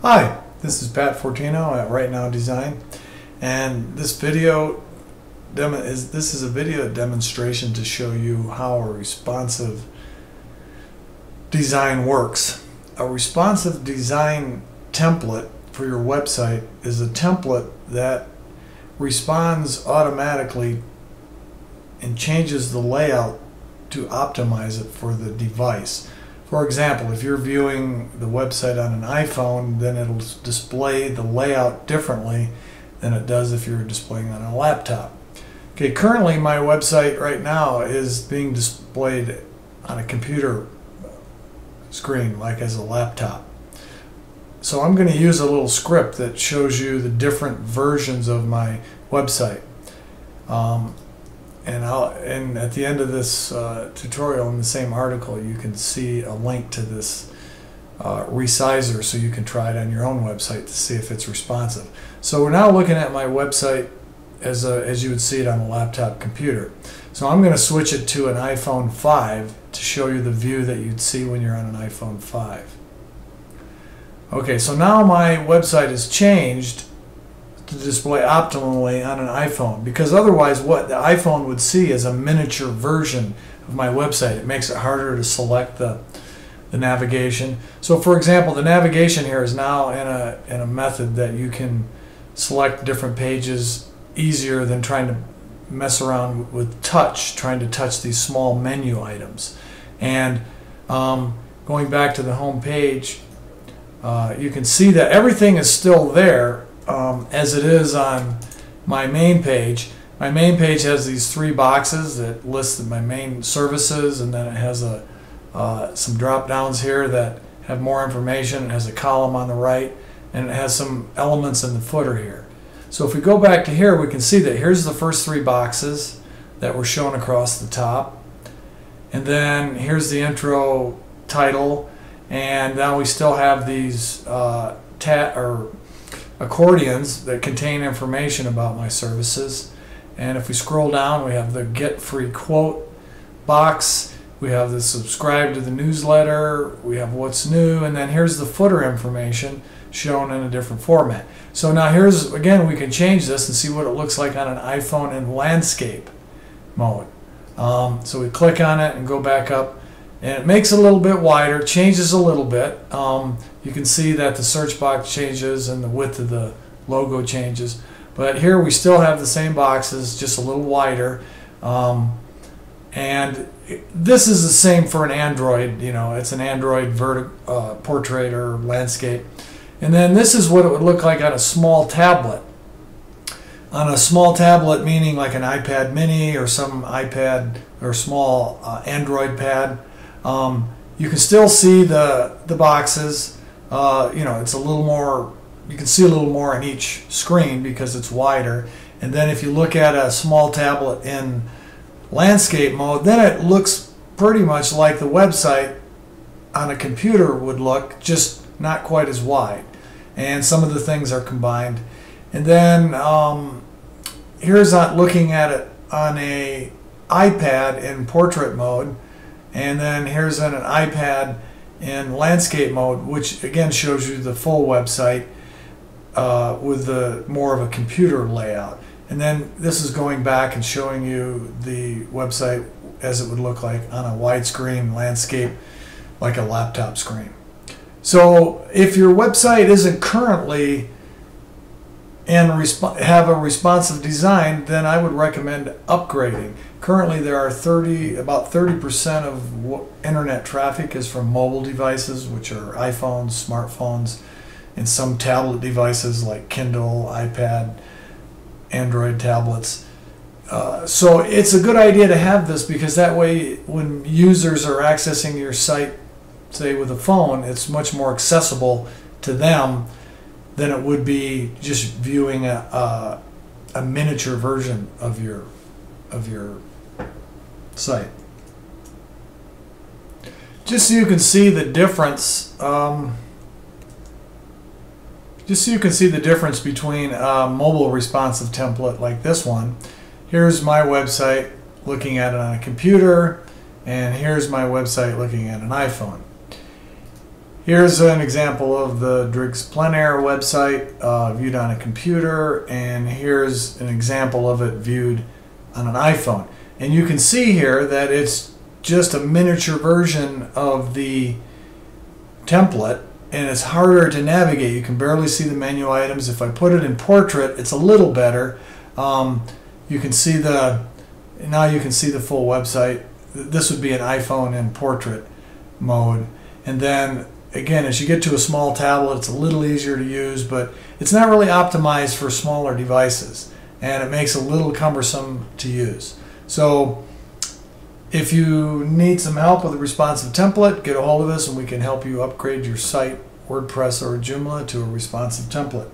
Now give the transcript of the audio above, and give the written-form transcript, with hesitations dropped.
Hi, this is Pat Fortino at Right Now Design, and this is a video demonstration to show you how a responsive design works. A responsive design template for your website is a template that responds automatically and changes the layout to optimize it for the device. For example, if you're viewing the website on an iPhone, then it'll display the layout differently than it does if you're displaying on a laptop. Okay, currently my website right now is being displayed on a computer screen, like as a laptop. So I'm going to use a little script that shows you the different versions of my website. And at the end of this tutorial, in the same article, you can see a link to this resizer so you can try it on your own website to see if it's responsive. So we're now looking at my website as you would see it on a laptop computer. So I'm going to switch it to an iPhone 5 to show you the view that you'd see when you're on an iPhone 5. Okay, so now my website is changed to display optimally on an iPhone, because otherwise what the iPhone would see is a miniature version of my website. It makes it harder to select the navigation. So for example, the navigation here is now in a method that you can select different pages easier than trying to mess around with trying to touch these small menu items. And going back to the home page, you can see that everything is still there as it is on my main page. My main page has these three boxes that list my main services, and then it has some drop downs here that have more information. It has a column on the right, and it has some elements in the footer here. So if we go back to here, we can see that here's the first three boxes that were shown across the top, and then here's the intro title, and now we still have these accordions that contain information about my services. And if we scroll down, we have the get free quote box, we have the subscribe to the newsletter, we have what's new, and then here's the footer information shown in a different format. So now here's, again, we can change this and see what it looks like on an iPhone in landscape mode. So we click on it and go back up, and it makes it a little bit wider, changes a little bit. You can see that the search box changes and the width of the logo changes. But here we still have the same boxes, just a little wider. And this is the same for an Android. You know, it's an Android portrait or landscape. And then this is what it would look like on a small tablet. On a small tablet, meaning like an iPad mini or some iPad or small Android pad, you can still see the boxes. You know, it's a little more, you can see a little more on each screen because it's wider. And then if you look at a small tablet in landscape mode, then it looks pretty much like the website on a computer would look, just not quite as wide. And some of the things are combined. And then here's looking at it on a iPad in portrait mode, and then here's on an iPad in landscape mode, which again shows you the full website with the more of a computer layout. And then this is going back and showing you the website as it would look like on a widescreen landscape, like a laptop screen. So if your website isn't currently have a responsive design, then I would recommend upgrading. Currently there are about 30% of internet traffic is from mobile devices, which are iPhones, smartphones, and some tablet devices like Kindle, iPad, Android tablets. So it's a good idea to have this, because that way when users are accessing your site, say with a phone, it's much more accessible to them than it would be just viewing a miniature version of your site. Just so you can see the difference, between a mobile responsive template like this one. Here's my website looking at it on a computer, and here's my website looking at an iPhone. Here's an example of the Driggs Plein Air website viewed on a computer, and here's an example of it viewed on an iPhone. And you can see here that it's just a miniature version of the template, and it's harder to navigate. You can barely see the menu items. If I put it in portrait, it's a little better. You can see now you can see the full website. This would be an iPhone in portrait mode. And then again, as you get to a small tablet, it's a little easier to use, but it's not really optimized for smaller devices, and it makes it a little cumbersome to use. So if you need some help with a responsive template, get a hold of us and we can help you upgrade your site, WordPress or Joomla, to a responsive template.